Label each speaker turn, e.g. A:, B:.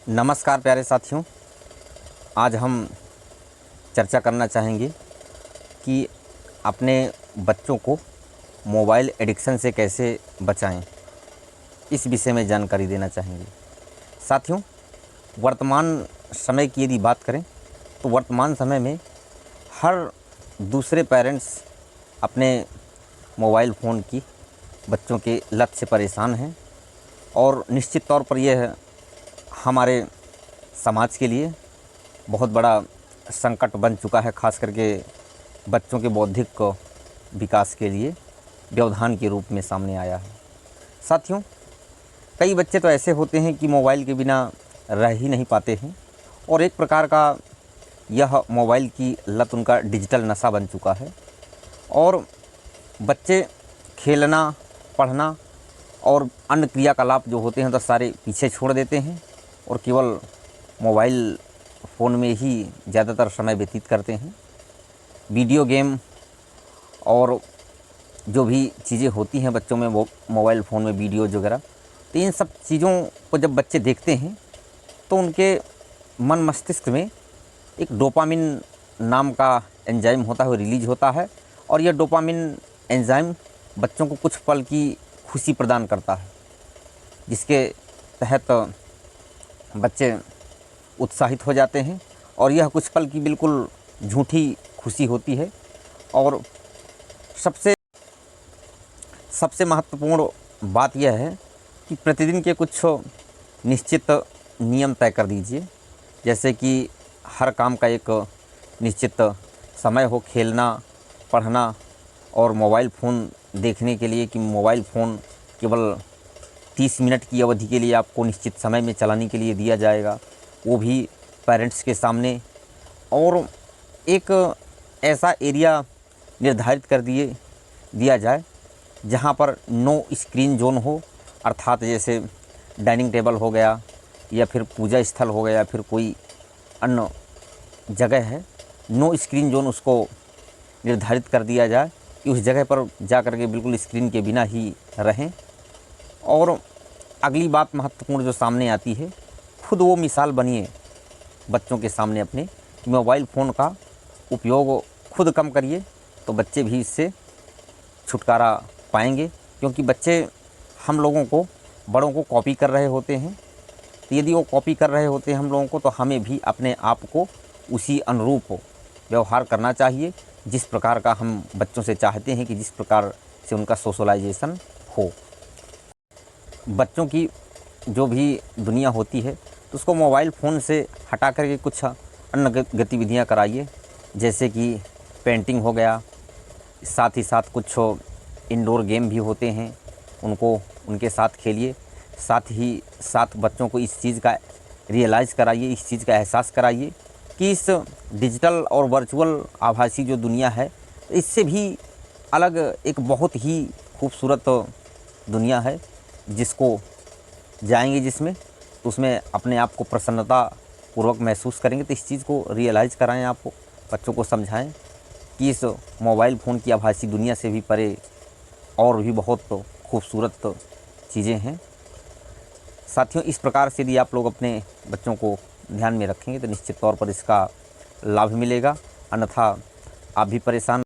A: नमस्कार प्यारे साथियों। आज हम चर्चा करना चाहेंगे कि अपने बच्चों को मोबाइल एडिक्शन से कैसे बचाएं। इस विषय में जानकारी देना चाहेंगे। साथियों, वर्तमान समय की यदि बात करें तो वर्तमान समय में हर दूसरे पेरेंट्स अपने मोबाइल फ़ोन की बच्चों के लत से परेशान हैं और निश्चित तौर पर यह हमारे समाज के लिए बहुत बड़ा संकट बन चुका है। ख़ास करके बच्चों के बौद्धिक विकास के लिए व्यवधान के रूप में सामने आया है। साथियों, कई बच्चे तो ऐसे होते हैं कि मोबाइल के बिना रह ही नहीं पाते हैं और एक प्रकार का यह मोबाइल की लत उनका डिजिटल नशा बन चुका है और बच्चे खेलना, पढ़ना और अन्य क्रियाकलाप जो होते हैं तो सारे पीछे छोड़ देते हैं और केवल मोबाइल फ़ोन में ही ज़्यादातर समय व्यतीत करते हैं। वीडियो गेम और जो भी चीज़ें होती हैं बच्चों में वो मोबाइल फ़ोन में वीडियोज़ वगैरह, तो इन सब चीज़ों को जब बच्चे देखते हैं तो उनके मन मस्तिष्क में एक डोपामिन नाम का एंजाइम होता है, वो रिलीज़ होता है और यह डोपामिन एंजाइम बच्चों को कुछ पल की खुशी प्रदान करता है, जिसके तहत बच्चे उत्साहित हो जाते हैं और यह कुछ पल की बिल्कुल झूठी खुशी होती है। और सबसे सबसे महत्वपूर्ण बात यह है कि प्रतिदिन के कुछ निश्चित नियम तय कर दीजिए, जैसे कि हर काम का एक निश्चित समय हो, खेलना, पढ़ना और मोबाइल फ़ोन देखने के लिए कि मोबाइल फ़ोन केवल 30 मिनट की अवधि के लिए आपको निश्चित समय में चलाने के लिए दिया जाएगा, वो भी पेरेंट्स के सामने। और एक ऐसा एरिया निर्धारित कर दिया जाए जहाँ पर नो स्क्रीन जोन हो, अर्थात जैसे डाइनिंग टेबल हो गया या फिर पूजा स्थल हो गया या फिर कोई अन्य जगह है, नो स्क्रीन जोन उसको निर्धारित कर दिया जाए कि उस जगह पर जा कर के बिल्कुल स्क्रीन के बिना ही रहें। और अगली बात महत्वपूर्ण जो सामने आती है, खुद वो मिसाल बनिए बच्चों के सामने अपने कि मोबाइल फ़ोन का उपयोग खुद कम करिए, तो बच्चे भी इससे छुटकारा पाएंगे। क्योंकि बच्चे हम लोगों को, बड़ों को कॉपी कर रहे होते हैं, तो यदि वो कॉपी कर रहे होते हैं हम लोगों को, तो हमें भी अपने आप को उसी अनुरूप व्यवहार करना चाहिए जिस प्रकार का हम बच्चों से चाहते हैं कि जिस प्रकार से उनका सोशलाइजेशन हो। बच्चों की जो भी दुनिया होती है तो उसको मोबाइल फ़ोन से हटा करके कुछ अन्य गतिविधियां कराइए, जैसे कि पेंटिंग हो गया, साथ ही साथ कुछ इंडोर गेम भी होते हैं, उनको उनके साथ खेलिए। साथ ही साथ बच्चों को इस चीज़ का रियलाइज़ कराइए, इस चीज़ का एहसास कराइए कि इस डिजिटल और वर्चुअल आभासी जो दुनिया है, इससे भी अलग एक बहुत ही खूबसूरत दुनिया है जिसको जाएंगे, जिसमें तो उसमें अपने आप को प्रसन्नता पूर्वक महसूस करेंगे। तो इस चीज़ को रियलाइज़ कराएं, आपको बच्चों को समझाएं कि इस मोबाइल फ़ोन की आभासी दुनिया से भी परे और भी बहुत खूबसूरत चीज़ें हैं। साथियों, इस प्रकार से यदि आप लोग अपने बच्चों को ध्यान में रखेंगे तो निश्चित तौर पर इसका लाभ मिलेगा, अन्यथा आप भी परेशान